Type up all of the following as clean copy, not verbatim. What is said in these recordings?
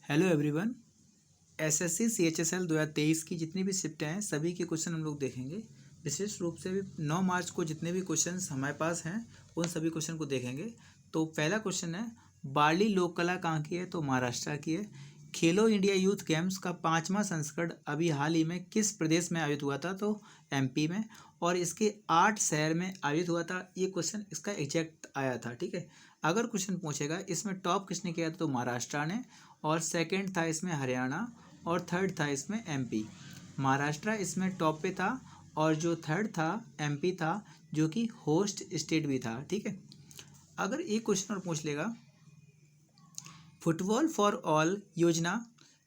Hello everyone. SSC CHSL 2023 की जितनी भी शिफ्टें हैं सभी के क्वेश्चन हम लोग देखेंगे। विशेष रूप से 9 मार्च को जितने भी क्वेश्चंस हमारे पास हैं उन सभी क्वेश्चन को देखेंगे। तो पहला क्वेश्चन है, बार्ली लोक कला कहाँ की है? तो महाराष्ट्र की है। खेलो इंडिया यूथ गेम्स का 5वां संस्करण अभी हाल ही में किस प्रदेश में आयोजित हुआ था? तो एमपी में। और इसके 8 शहर में आयोजित हुआ था। ये क्वेश्चन इसका एग्जैक्ट आया था। ठीक है, अगर क्वेश्चन पूछेगा इसमें टॉप किसने किया था? तो महाराष्ट्र ने, और सेकंड था इसमें हरियाणा, और थर्ड था इसमें एमपी। महाराष्ट्र इसमें टॉप पे था, और जो थर्ड था एमपी था, जो कि होस्ट स्टेट भी था। ठीक है, अगर एक क्वेश्चन और पूछ लेगा, फुटबॉल फॉर ऑल योजना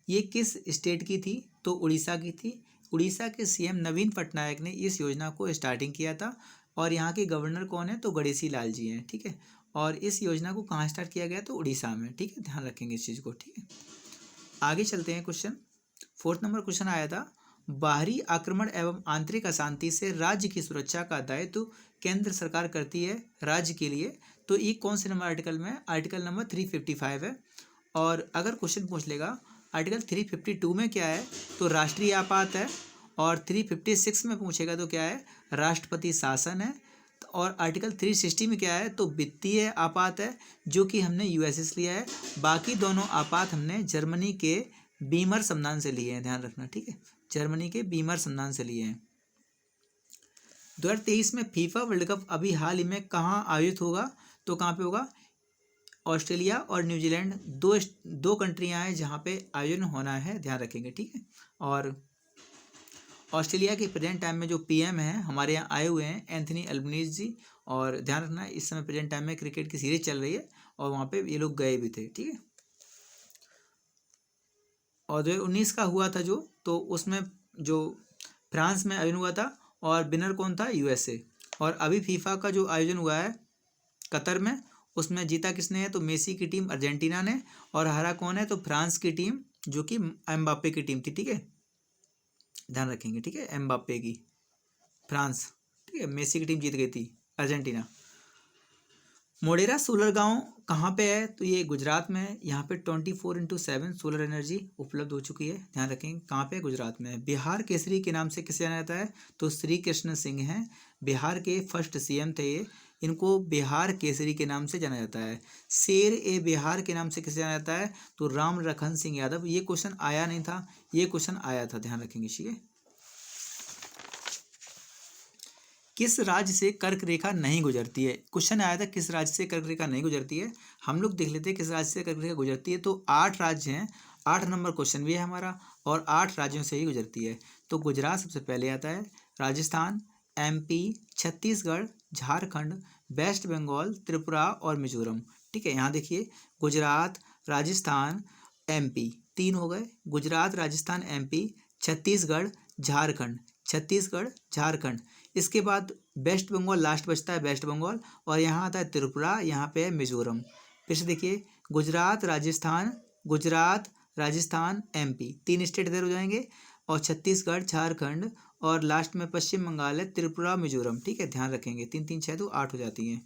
ये किस स्टेट की थी? तो उड़ीसा की थी। उड़ीसा के सीएम नवीन पटनायक ने इस योजना को स्टार्टिंग किया था, और यहाँ के गवर्नर कौन है? तो गणेशी लाल जी हैं। ठीक है, और इस योजना को कहाँ स्टार्ट किया गया? तो उड़ीसा में। ठीक है, ध्यान रखेंगे इस चीज़ को। ठीक है, आगे चलते हैं। क्वेश्चन 4 नंबर क्वेश्चन आया था, बाहरी आक्रमण एवं आंतरिक अशांति से राज्य की सुरक्षा का दायित्व केंद्र सरकार करती है राज्य के लिए। तो ये कौन से नंबर आर्टिकल में? आर्टिकल नंबर 355 है। और अगर क्वेश्चन पूछ लेगा आर्टिकल 352 में क्या है? तो राष्ट्रीय आपात है। और 356 में पूछेगा तो क्या है? राष्ट्रपति शासन है। और आर्टिकल 360 में क्या है? तो वित्तीय आपात है, जो कि हमने यूएसए से लिया है। बाकी दोनों आपात हमने जर्मनी के बीमर संविधान से लिए हैं, ध्यान रखना। ठीक है, जर्मनी के बीमर संविधान से लिए हैं। 2023 में फीफा वर्ल्ड कप अभी हाल ही में कहाँ आयोजित होगा? तो कहाँ पे होगा? ऑस्ट्रेलिया और न्यूजीलैंड दो कंट्रियां हैं जहाँ पे आयोजन होना है, ध्यान रखेंगे। ठीक है, और ऑस्ट्रेलिया के प्रेजेंट टाइम में जो पीएम हैं हमारे यहाँ आए हुए हैं, एंथनी अल्बनीज जी। और ध्यान रखना इस समय प्रेजेंट टाइम में क्रिकेट की सीरीज चल रही है, और वहाँ पे ये लोग गए भी थे। ठीक है, और 2019 का हुआ था जो, तो उसमें जो फ्रांस में आयोजन हुआ था, और विनर कौन था? यूएसए। और अभी फीफा का जो आयोजन हुआ है कतर में, उसमें जीता किसने है? तो मेसी की टीम अर्जेंटीना ने। और हारा कौन है? तो फ्रांस की टीम, जो कि एम्बाप्पे की टीम थी। ठीक है, ध्यान रखेंगे। ठीक है, एम्बाप्पे की फ्रांस। ठीक है, मेसी की टीम जीत गई थी, अर्जेंटीना। मोढेरा सोलर गांव कहाँ पे है? तो ये गुजरात में है। यहाँ पे 24/7 सोलर एनर्जी उपलब्ध हो चुकी है, ध्यान रखेंगे। कहाँ पे? गुजरात में है। बिहार केसरी के नाम से किसे जाना जाता है? तो श्री कृष्ण सिंह हैं, बिहार के फर्स्ट सीएम थे ये। इनको बिहार केसरी के नाम से जाना जाता है। शेर ए बिहार के नाम से किसे जाना जाता है? तो राम लखन सिंह यादव। ये क्वेश्चन आया नहीं था, ये क्वेश्चन आया था, ध्यान रखेंगे। ठीक है, किस राज्य से कर्क रेखा नहीं गुजरती है? क्वेश्चन आया था किस राज्य से कर्क रेखा नहीं गुजरती है। हम लोग देख लेते हैं किस राज्य से कर्क रेखा गुजरती है। तो 8 राज्य हैं, 8 नंबर क्वेश्चन भी है हमारा, और 8 राज्यों से ही गुजरती है। तो गुजरात सबसे पहले आता है, राजस्थान, एमपी, छत्तीसगढ़, झारखंड, वेस्ट बंगाल, त्रिपुरा और मिजोरम। ठीक है, यहाँ देखिए, गुजरात, राजस्थान, एमपी, 3 हो गए। गुजरात, राजस्थान, एमपी, छत्तीसगढ़, झारखंड, छत्तीसगढ़, झारखंड। इसके बाद वेस्ट बंगाल लास्ट बचता है, वेस्ट बंगाल। और यहाँ आता है त्रिपुरा, यहाँ पे है मिजोरम। फिर से देखिए, गुजरात, राजस्थान, गुजरात, राजस्थान, एमपी, 3 स्टेट इधर हो जाएंगे। और छत्तीसगढ़, झारखंड, और लास्ट में पश्चिम बंगाल है, त्रिपुरा, मिजोरम। ठीक है, ध्यान रखेंगे। 3 3 6 तो 8 हो जाती हैं।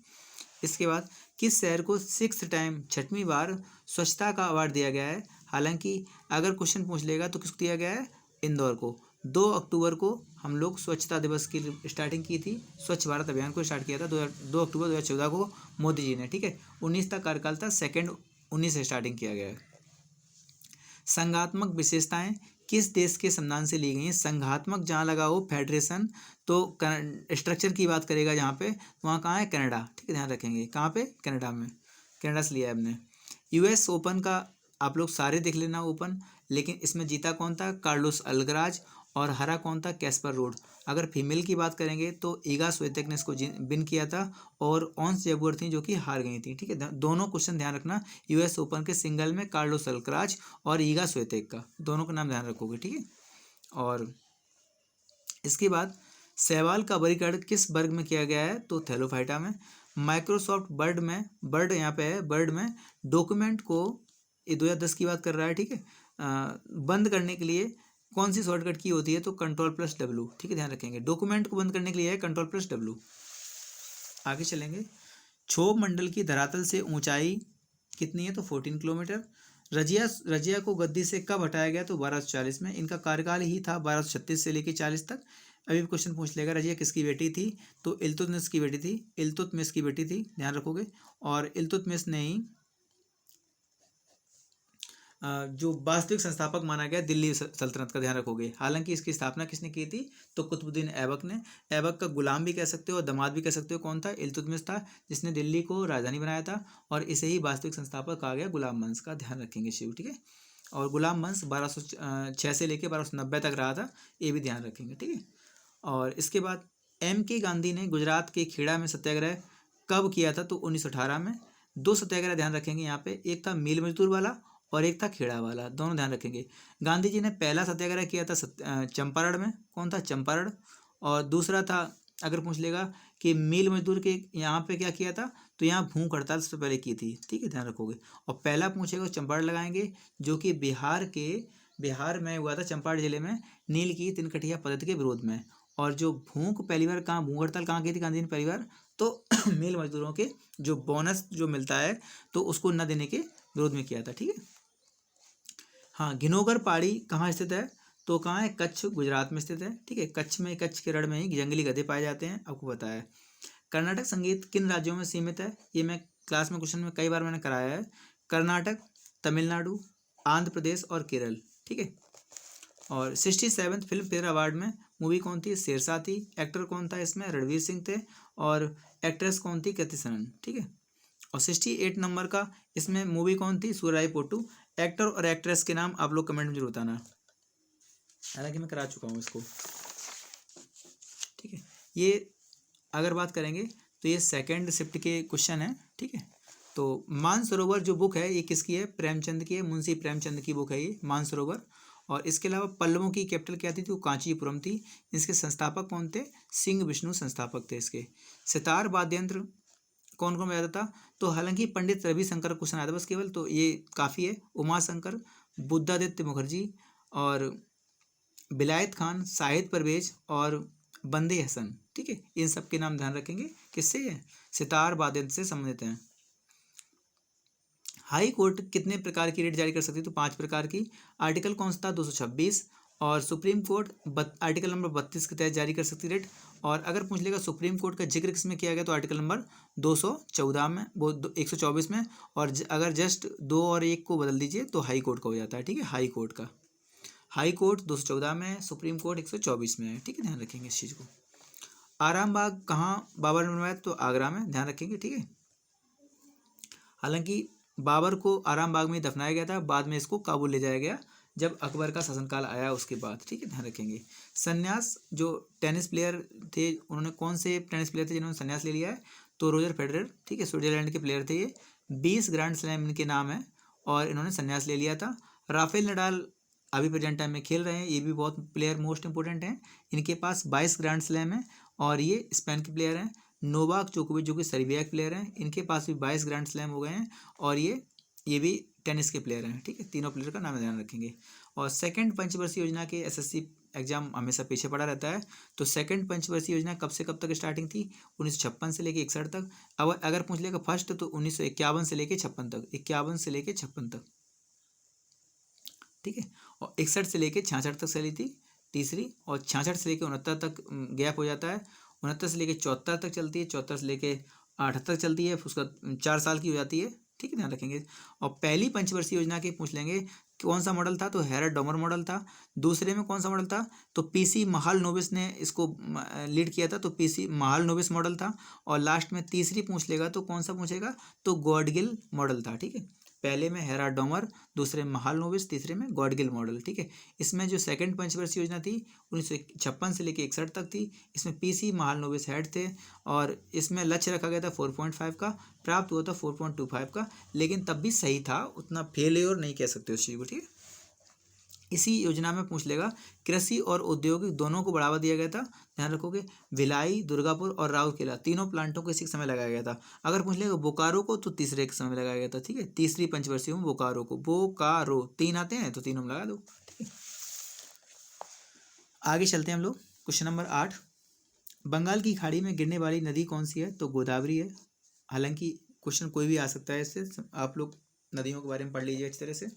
इसके बाद किस शहर को 6th टाइम, 6वीं बार स्वच्छता का अवार्ड दिया गया है? हालांकि अगर क्वेश्चन पूछ लेगा तो किसको दिया गया है? इंदौर को। 2 अक्टूबर को हम लोग स्वच्छता दिवस की स्टार्टिंग की थी, स्वच्छ भारत अभियान को स्टार्ट किया था 2 अक्टूबर 2014 को मोदी जी ने। ठीक है, 19 तक कार्यकाल था, 2 19 से स्टार्टिंग किया गया है। संघात्मक विशेषताएं किस देश के संविधान से ली गई हैं? संघात्मक जहाँ लगा हो फेडरेशन, तो स्ट्रक्चर की बात करेगा जहाँ पे, वहाँ कहाँ है? कनाडा। ठीक है, ध्यान रखेंगे। कहाँ पे? कनाडा में, कनाडा से लिया है हमने। यूएस ओपन का आप लोग सारे देख लेना ओपन, लेकिन इसमें जीता कौन था? कार्लोस अल्गराज। और हरा कौन था? Caspar road. अगर फीमेल की बात करेंगे तो ईगा स्विएतेक ने इसको विन किया था, और ऑन्स जैगुअर थी जो कि हार गई थी। ठीक है, दोनों क्वेश्चन ध्यान रखना, यूएस ओपन के सिंगल में कार्लोस अल्गराज और ईगा स्विएतेक का, दोनों का नाम ध्यान रखोगे। ठीक है, और इसके बाद सहवाल का वर्गीकरण किस वर्ग में किया गया है? तो थैलोफाइटा में। माइक्रोसॉफ्ट वर्ड में, वर्ड यहाँ पे है, वर्ड में डॉक्यूमेंट को, ये 2010 की बात कर रहा है। ठीक है, बंद करने के लिए कौन सी शॉर्टकट की होती है? तो Ctrl+W। ठीक है, ध्यान रखेंगे। डॉक्यूमेंट को बंद करने के लिए है Ctrl+W। आगे चलेंगे। क्षोभ मंडल की धरातल से ऊंचाई कितनी है? तो 14 किलोमीटर। रजिया रजिया को गद्दी से कब हटाया गया? तो 1240 में। इनका कार्यकाल ही था 1236 से लेकर 40 तक। अभी क्वेश्चन पूछ लेगा, रजिया किसकी बेटी थी? तो इल्तुतमिश की बेटी थी, इल्तुतमिश की बेटी थी, ध्यान रखोगे। और इल्तुतमिश ने ही जो वास्तविक संस्थापक माना गया दिल्ली सल्तनत का, ध्यान रखोगे। हालांकि इसकी स्थापना किसने की थी? तो कुतुबुद्दीन ऐबक ने। ऐबक का गुलाम भी कह सकते हो और दामाद भी कह सकते हो। कौन था? इल्तुतमिश था, जिसने दिल्ली को राजधानी बनाया था, और इसे ही वास्तविक संस्थापक कहा गया गुलाम वंश का, ध्यान रखेंगे शिव, ठीक है। और गुलाम वंश 1206 से लेकर 1290 तक रहा था, ये भी ध्यान रखेंगे, ठीक है। और इसके बाद M.K. गांधी ने गुजरात के खेड़ा में सत्याग्रह कब किया था? तो 1918 में। दो सत्याग्रह ध्यान रखेंगे यहाँ पे, एक था मील मजदूर वाला और एक था खेड़ा वाला, दोनों ध्यान रखेंगे। गांधी जी ने पहला सत्याग्रह किया था चंपारण में। कौन था? चंपारण। और दूसरा था, अगर पूछ लेगा कि मील मजदूर के यहाँ पे क्या किया था, तो यहाँ भूख हड़ताल सबसे पहले की थी, ठीक है, ध्यान रखोगे। और पहला पूछेगा चंपारण लगाएंगे, जो कि बिहार में हुआ था, चंपारण जिले में, नील की तिनकठिया पद्धति के विरोध में। और जो भूख पहली बार कहाँ, भूख हड़ताल कहाँ की थी गांधी ने पहली बार? तो मील मजदूरों के जो बोनस जो मिलता है तो उसको न देने के विरोध में किया था, ठीक है। हाँ, घिनौगर पहाड़ी कहाँ स्थित है? तो कहाँ है? कच्छ, गुजरात में स्थित है, ठीक है। कच्छ में, कच्छ के रण में ही जंगली गधे पाए जाते हैं, आपको पता है। कर्नाटक संगीत किन राज्यों में सीमित है? ये मैं क्लास में क्वेश्चन में कई बार मैंने कराया है। कर्नाटक, तमिलनाडु, आंध्र प्रदेश और केरल, ठीक है। और 67th फिल्म फेयर अवार्ड में मूवी कौन थी? शेरशाह थी। एक्टर कौन था इसमें? रणवीर सिंह थे। और एक्ट्रेस कौन थी? कृति सनन, ठीक है। और 68 नंबर का इसमें मूवी कौन थी? सूराईपोटू। एक्टर और एक्ट्रेस के नाम आप लोग कमेंट में जरूर बताना, हालांकि मैं करा चुका हूँ इसको, ठीक है। ये अगर बात करेंगे तो ये सेकंड शिफ्ट के क्वेश्चन है, ठीक है। तो मानसरोवर जो बुक है ये किसकी है? प्रेमचंद की है, मुंशी प्रेमचंद की बुक है ये मानसरोवर। और इसके अलावा पल्लवों की कैपिटल क्या थी? तो कांचीपुरम थी। इसके संस्थापक कौन थे? सिंह विष्णु संस्थापक थे इसके। सितार वाद्य यंत्र कौन कौन बजाता था? तो हालांकि पंडित रविशंकर क्वेश्चन आया था बस केवल, तो ये काफ़ी है। उमाशंकर, बुद्धादित्य मुखर्जी और बिलायत खान, शाहिद परवेज और बंदे हसन, ठीक है। इन सब के नाम ध्यान रखेंगे, किससे है? सितार वादन से संबंधित हैं। हाई कोर्ट कितने प्रकार की रेट जारी कर सकती है? तो 5 प्रकार की। आर्टिकल कौन सा था? 226। और सुप्रीम कोर्ट आर्टिकल नंबर 32 के तहत जारी कर सकती रेट। और अगर पूछ लेगा सुप्रीम कोर्ट का जिक्र किसमें किया गया, तो आर्टिकल नंबर 214 में, वो 124 में। और अगर जस्ट 2 और 1 को बदल दीजिए तो हाई कोर्ट का हो जाता है, ठीक है। हाई कोर्ट का, हाई कोर्ट 214 में है, सुप्रीम कोर्ट 124 में है, ठीक है, ध्यान रखेंगे इस चीज़ को। आराम बाग कहाँ बाबर ने बनवाया? तो आगरा में, ध्यान रखेंगे, ठीक है। हालांकि बाबर को आराम बाग में दफनाया गया था, बाद में इसको काबुल ले जाया गया जब अकबर का शासनकाल आया उसके बाद, ठीक है, ध्यान रखेंगे। संन्यास, जो टेनिस प्लेयर थे, उन्होंने कौन से टेनिस प्लेयर थे जिन्होंने संन्यास ले लिया है? तो रोजर फेडरर, ठीक है, स्विट्जरलैंड के प्लेयर थे ये। 20 ग्रैंड स्लैम इनके नाम है और इन्होंने संन्यास ले लिया था। राफेल नडाल अभी प्रेजेंट टाइम में खेल रहे हैं, ये भी बहुत प्लेयर मोस्ट इंपोर्टेंट हैं। इनके पास 22 ग्रैंड स्लैम है और ये स्पेन के प्लेयर हैं। नोवाक जोकोविच जो कि सर्बिया के प्लेयर हैं, इनके पास भी 22 ग्रैंड स्लैम हो गए हैं और ये भी टेनिस के प्लेयर हैं, ठीक है। तीनों प्लेयर का नाम ध्यान रखेंगे। और सेकंड पंचवर्षीय योजना के एसएससी एग्जाम हमेशा पीछे पड़ा रहता है। तो सेकंड पंचवर्षीय योजना कब से कब तक स्टार्टिंग थी? 1956 से लेकर 61 तक। अब अगर पूछ लेगा फर्स्ट तो 1951 से लेकर 56 तक, 51 से लेकर 56 तक, ठीक है। और 61 से लेकर 66 तक चली थी तीसरी, और 66 से लेकर 69 तक गैप हो जाता है। 69 से लेकर 74 तक चलती है, 74 से लेकर 78 चलती है, फिर उसका 4 साल की हो जाती है, ठीक है, ध्यान रखेंगे। और पहली पंचवर्षीय योजना के पूछ लेंगे कौन सा मॉडल था? तो हैरड डोमर मॉडल था। दूसरे में कौन सा मॉडल था? तो पीसी महालनोबिस ने इसको लीड किया था, तो पीसी महालनोबिस मॉडल था। और लास्ट में तीसरी पूछ लेगा तो कौन सा पूछेगा? तो गॉडगिल मॉडल था, ठीक है। पहले में हेराड डोमर, दूसरे में महालनोबिस, तीसरे में गॉडगिल मॉडल, ठीक है। इसमें जो सेकंड पंचवर्षीय योजना थी 1956 से लेकर 61 तक थी। इसमें पीसी महालनोबिस हेड थे और इसमें लक्ष्य रखा गया था 4.5 का, प्राप्त हुआ था 4.25 का, लेकिन तब भी सही था, उतना फेलियर नहीं कह सकते उस चीज़ को, ठीक है। इसी योजना में पूछ लेगा कृषि और औद्योगिक दोनों को बढ़ावा दिया गया था, ध्यान रखोगे। भिलाई, दुर्गापुर और राउरकेला तीनों प्लांटों को इसी समय लगाया गया था। अगर पूछ लेगा बोकारो को तो तीसरे के समय लगाया गया था, ठीक है। तीसरी पंचवर्षीय में बोकारो को, बोकारो 3 आते हैं तो तीनों में लगा दो, ठीक है। आगे चलते हैं हम लोग, क्वेश्चन नंबर 8। बंगाल की खाड़ी में गिरने वाली नदी कौन सी है? तो गोदावरी है। हालांकि क्वेश्चन कोई भी आ सकता है इससे, आप लोग नदियों के बारे में पढ़ लीजिए अच्छी तरह से।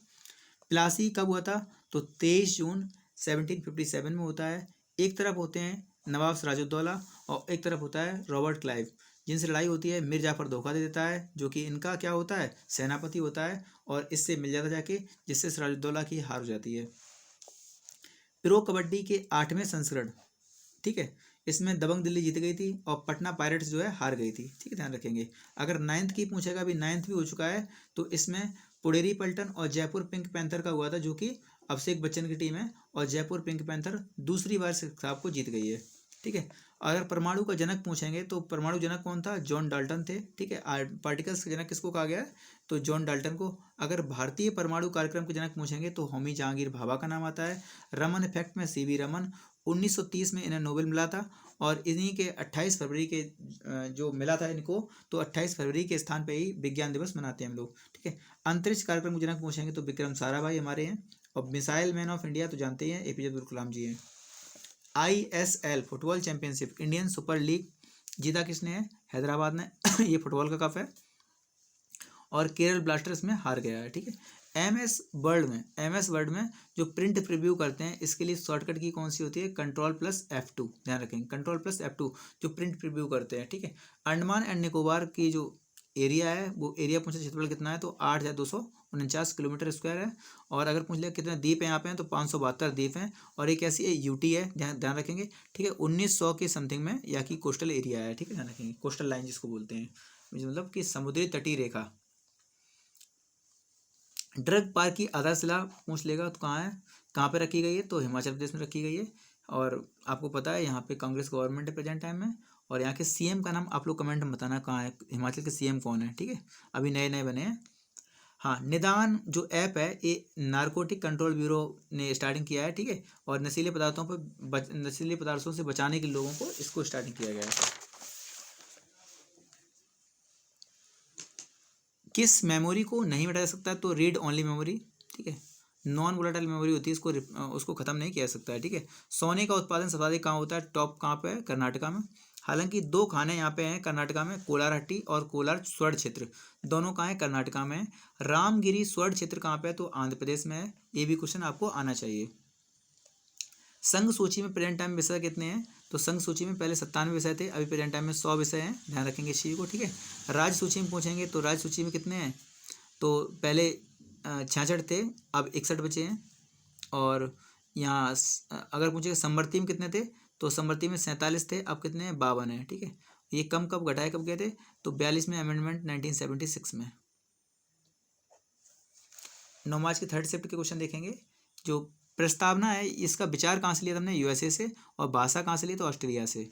प्लासी कब हुआ था? तो 23 जून 1757 में होता है। एक तरफ होते हैं नवाब सिराजुद्दौला और एक तरफ होता है रॉबर्ट क्लाइव, जिनसे लड़ाई होती है। मीर जाफर धोखा दे देता है, जो कि इनका क्या होता है, सेनापति होता है, और इससे मिल जाता जाके, जिससे सिराजुद्दौला की हार हो जाती है। प्रो कबड्डी के 8वें संस्करण, ठीक है, इसमें दबंग दिल्ली जीत गई थी और पटना पायरेट्स जो है हार गई थी, ठीक है, ध्यान रखेंगे। अगर 9th की पूछेगा, अभी 9th भी हो चुका है, तो इसमें पुडेरी पल्टन और जयपुर पिंक पैंथर का हुआ था, जो कि अभिषेक बच्चन की टीम है, और जयपुर पिंक पैंथर दूसरी बार से खिताब को जीत गई है, ठीक है। अगर परमाणु का जनक पूछेंगे तो परमाणु जनक कौन था? जॉन डाल्टन थे, ठीक है। पार्टिकल्स का जनक किसको कहा गया है? तो जॉन डाल्टन को। अगर भारतीय परमाणु कार्यक्रम के जनक पूछेंगे तो होमी जहांगीर भाभा का नाम आता है। रमन इफेक्ट में सीवी रमन, 1930 में इन्हें नोबेल मिला था, और इन्हीं के 28 फरवरी के जो मिला था इनको, तो 28 फरवरी के स्थान पे ही विज्ञान दिवस मनाते हैं हम लोग, ठीक है। अंतरिक्ष कार्यक्रम के जनक पूछेंगे तो विक्रम साराभाई हमारे हैं, और मिसाइल मैन ऑफ इंडिया तो जानते ही हैं, एपीजे अब्दुल कलाम जी हैं। ISL football championship, Indian super league जीता किसने है? हैदराबाद ने ये फुटबॉल का कप है, और केरल ब्लास्टर्स में हार गया है, ठीक है। MS वर्ड में जो प्रिंट प्रीव्यू करते हैं, इसके लिए शॉर्टकट की कौन सी होती है? Ctrl+F2, ध्यान रखेंगे, Ctrl+F2 जो प्रिंट प्रीव्यू करते हैं, ठीक है। अंडमान एंड निकोबार की जो एरिया है, वो एरिया पूछे क्षेत्रफल कितना है, तो 8,249 किलोमीटर स्क्वायर है। और अगर पूछ लिया कितने द्वीप हैं यहाँ पे हैं, तो 572 द्वीप हैं, और एक ऐसी UT है, ध्यान रखेंगे, ठीक है। 1900 के समथिंग में यहाँ की कोस्टल एरिया है, ठीक है, ध्यान रखेंगे, कोस्टल लाइन जिसको बोलते हैं, मतलब कि समुद्री तटीय रेखा। ड्रग पार्क की आधारशिला पूछ लेगा तो कहाँ है, कहाँ पे रखी गई है? तो हिमाचल प्रदेश में रखी गई है, और आपको पता है यहाँ पे कांग्रेस गवर्नमेंट है प्रेजेंट टाइम में। और यहाँ के CM का नाम आप लोग कमेंट में बताना कहाँ है, हिमाचल के CM कौन है, ठीक है, अभी नए नए बने हैं। हाँ, निदान जो ऐप है, ये नारकोटिक कंट्रोल ब्यूरो ने स्टार्टिंग किया है, ठीक है, और नशीले पदार्थों से बचाने के लोगों को इसको स्टार्टिंग किया गया है। किस मेमोरी को नहीं मिटाया जा सकता? तो रीड ओनली मेमोरी, ठीक है, नॉन वोलेटाइल मेमोरी होती है, उसको खत्म नहीं किया जा सकता है, ठीक है। सोने का उत्पादन सर्वाधिक कहाँ होता है? टॉप कहाँ पे है? कर्नाटका में। हालांकि 2 खाने यहाँ पे हैं कर्नाटका में, कोलारहट्टी और कोलार स्वर्ण क्षेत्र, दोनों कहाँ है? कर्नाटका में। रामगिरी स्वर्ण क्षेत्र कहाँ पे है? तो आंध्र प्रदेश में है। ये भी क्वेश्चन आपको आना चाहिए। संघ सूची में प्रेजेंट टाइम विषय कितने हैं? तो संघ सूची में पहले 97 विषय थे, अभी प्रेजेंट टाइम में 100 विषय हैं, ध्यान रखेंगे इस चीज़ को, ठीक है। राज्य सूची में पूछेंगे तो राज्य सूची में कितने हैं? तो पहले 66 थे, अब 61 बचे हैं। और यहाँ अगर पूछेगा समवर्ती में कितने थे, तो समवर्ती में 47 थे, अब कितने हैं? 52 हैं, ठीक है। ये कम कब घटाए कब गए थे? तो 42 में अमेंडमेंट 1976 में। 9 मार्च के थर्ड शिफ्ट के क्वेश्चन देखेंगे। जो प्रस्तावना है, इसका विचार कहाँ से लिया था हमने? USA से, और भाषा कहाँ से ली? तो ऑस्ट्रेलिया से।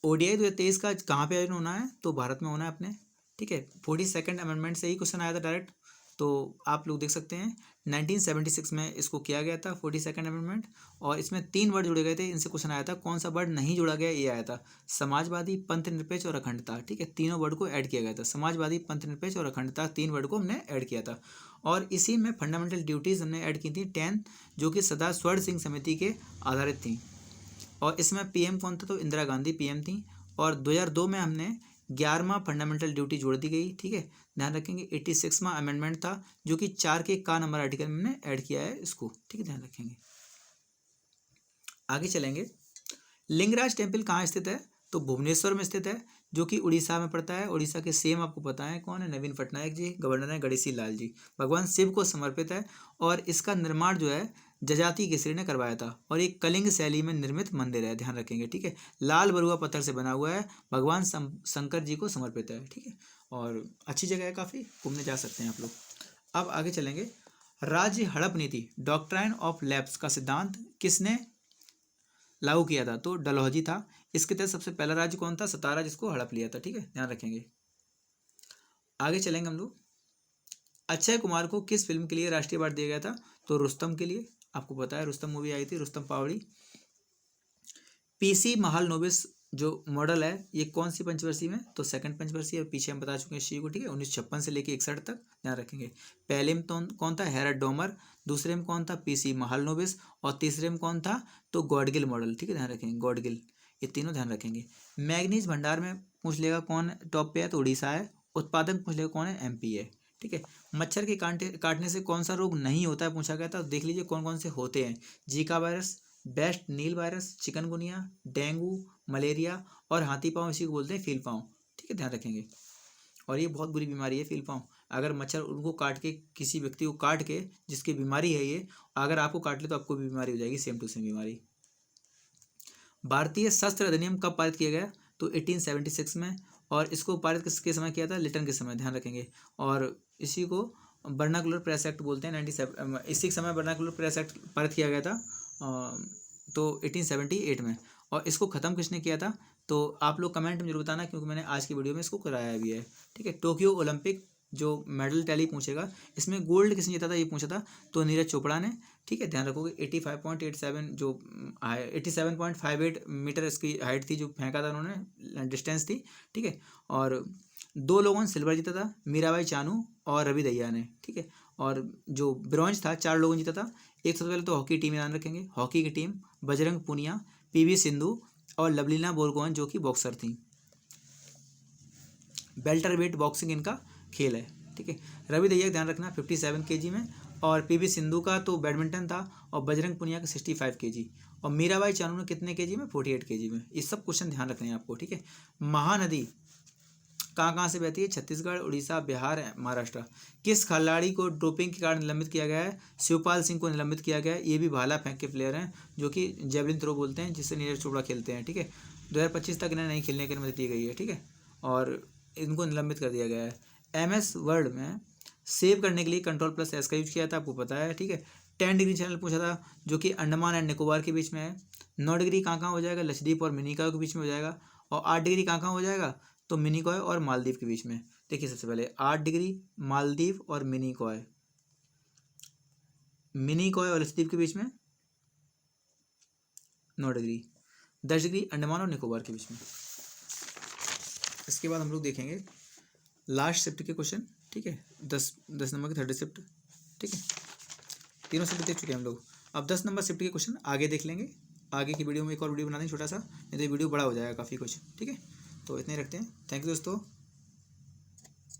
ODI 2023 का कहाँ पे आयोजन होना है? तो भारत में होना है अपने, ठीक है। 42nd अमेंडमेंट से ही क्वेश्चन आया था डायरेक्ट, तो आप लोग देख सकते हैं 1976 में इसको किया गया था 42nd अमेंडमेंट, और इसमें 3 वर्ड जुड़े गए थे, इनसे क्वेश्चन आया था। कौन सा वर्ड नहीं जोड़ा गया? ये आया था समाजवादी, पंथ निरपेक्ष और अखंडता, ठीक है, तीनों वर्ड को ऐड किया गया था। समाजवादी, पंथ निरपेक्ष और अखंडता, 3 वर्ड को हमने ऐड किया था। और इसी में फंडामेंटल ड्यूटीज़ हमने ऐड की थी 10, जो कि सरदार स्वर्ण सिंह समिति के आधारित थी। और इसमें PM कौन था? तो इंदिरा गांधी PM थी। और 2002 में हमने 11वां फंडामेंटल ड्यूटी जोड़ दी गई, ठीक है, ध्यान रखेंगे। 86वां अमेंडमेंट था, जो कि 4 के का नंबर आर्टिकल में हमने ऐड किया है इसको, ठीक है, ध्यान रखेंगे। आगे चलेंगे। लिंगराज टेम्पल कहाँ स्थित है? तो भुवनेश्वर में स्थित है, जो कि उड़ीसा में पड़ता है। उड़ीसा के CM आपको पता है कौन है? नवीन पटनायक जी। गवर्नर है गणेशी लाल जी। भगवान शिव को समर्पित है, और इसका निर्माण जो है जजाति केसरी ने करवाया था, और एक कलिंग शैली में निर्मित मंदिर है, ध्यान रखेंगे, ठीक है। लाल बरुआ पत्थर से बना हुआ है, भगवान शंकर जी को समर्पित है, ठीक है, और अच्छी जगह है, काफ़ी घूमने जा सकते हैं आप लोग। अब आगे चलेंगे। राज्य हड़प नीति, डॉक्ट्राइन ऑफ लैप्स का सिद्धांत किसने लागू किया था? तो डलहौजी था। इसके तहत सबसे पहला राज्य कौन था? सतारा, जिसको हड़प लिया था, ठीक है, ध्यान रखेंगे। आगे चलेंगे हम लोग। अक्षय कुमार को किस फिल्म के लिए राष्ट्रीय अवार्ड दिया गया था? तो रुस्तम के लिए। आपको पता है रुस्तम मूवी आई थी, रुस्तम पावड़ी। PC महालनोबिस जो मॉडल है, ये कौन सी पंचवर्षीय में? तो 2nd पंचवर्षीय, और पीछे हम बता चुके हैं इस चीज को, ठीक है, 1956 से लेके 61 तक, ध्यान रखेंगे। पहले में तो कौन था? हैरड डोमर। दूसरे में कौन था? PC महालनोबिस। और तीसरे में कौन था? तो गॉडगिल मॉडल, ठीक है, ध्यान रखेंगे, गॉडगिल। ये तीनों ध्यान रखेंगे। मैग्नीज भंडार में पूछ लेगा कौन टॉप पे है? तो उड़ीसा है। उत्पादक पूछ लेगा कौन है? MP है, ठीक है। मच्छर के काटने से कौन सा रोग नहीं होता है पूछा गया था, तो देख लीजिए कौन कौन से होते हैं। जीका वायरस, बेस्ट नील वायरस, चिकनगुनिया, डेंगू, मलेरिया और हाथी पाँव, इसी को बोलते हैं फील पाँव। ठीक है, ध्यान रखेंगे। और ये बहुत बुरी बीमारी है फील पाँव। अगर मच्छर उनको काट के, किसी व्यक्ति को काट के जिसकी बीमारी है ये, अगर आपको काट ले तो आपको भी बीमारी हो जाएगी, सेम टू सेम बीमारी। भारतीय शस्त्र अधिनियम कब पारित किया गया, तो 1876 में। और इसको पारित किसके समय किया था, लिटन के समय, ध्यान रखेंगे। और इसी को वर्नाकुलर प्रेस एक्ट बोलते हैं। 97 इसी के समय वर्नाकुलर प्रेस एक्ट पारित किया गया था, तो 1878 में। और इसको ख़त्म किसने किया था, तो आप लोग कमेंट में जरूर बताना, क्योंकि मैंने आज की वीडियो में इसको कराया भी है। ठीक है। टोक्यो ओलंपिक जो मेडल टैली पूछेगा, इसमें गोल्ड किसने जीता था ये पूछा था, तो नीरज चोपड़ा ने। ठीक है, ध्यान रखोगे। 85.87 जो 87.58 मीटर इसकी हाइट थी, जो फेंका था उन्होंने, डिस्टेंस थी। ठीक है। और 2 लोगों ने सिल्वर जीता था, मीराबाई चानू और रवि दहिया ने। ठीक है। और जो ब्रॉन्ज था 4 लोगों ने जीता था। एक सबसे पहले तो हॉकी टीम ध्यान रखेंगे, हॉकी की टीम बजरंग पूनिया, पीवी सिंधु और लवलीना बोरगोहन जो कि बॉक्सर थी। बेल्टर वेट बॉक्सिंग इनका खेल है। ठीक है। रवि दहिया ध्यान रखना 57 kg में, और पीवी सिंधु का तो बैडमिंटन था, और बजरंग पुनिया का 65 kg, और मीराबाई चानू ने कितने kg में, 48 kg में। ये सब क्वेश्चन ध्यान रखने हैं आपको। ठीक है। महानदी कहाँ से बहती है, छत्तीसगढ़, उड़ीसा, बिहार, महाराष्ट्र। किस खिलाड़ी को डोपिंग के कारण निलंबित किया गया है, शिवपाल सिंह को निलंबित किया गया है। ये भी भाला फेंक के प्लेयर हैं, जो कि जेवलिन थ्रो बोलते हैं, जिससे नीरज चोपड़ा खेलते हैं। ठीक है। 2025 तक इन्हें नहीं खेलने की अनुमति दी गई है। ठीक है। और इनको निलंबित कर दिया गया है। MS वर्ड में सेव करने के लिए Ctrl+S का यूज किया था, आपको पता है। ठीक है। 10 डिग्री चैनल पूछा था, जो कि अंडमान एंड निकोबार के बीच में है। 9 डिग्री कहाँ हो जाएगा, लक्षद्वीप और मिनिकॉय के बीच में हो जाएगा। और 8 डिग्री कहाँ हो जाएगा, तो मिनिकॉय और मालदीव के बीच में। देखिए सबसे पहले 8 डिग्री मालदीव और मिनिकॉय, मिनिकॉय और लक्षद्वीप के बीच में 9 डिग्री, 10 डिग्री अंडमान और निकोबार के बीच में। इसके बाद हम लोग देखेंगे लास्ट शिफ्ट के क्वेश्चन। ठीक है। 10 नंबर की थर्ड शिफ्ट। ठीक है। तीनों शिफ्ट देख चुके हैं हम लोग। अब 10 नंबर शिफ्ट के क्वेश्चन आगे देख लेंगे। आगे की वीडियो में एक और वीडियो बना देंगे छोटा सा, नहीं तो वीडियो बड़ा हो जाएगा काफ़ी कुछ। ठीक है। तो इतने रखते हैं। थैंक यू दोस्तों।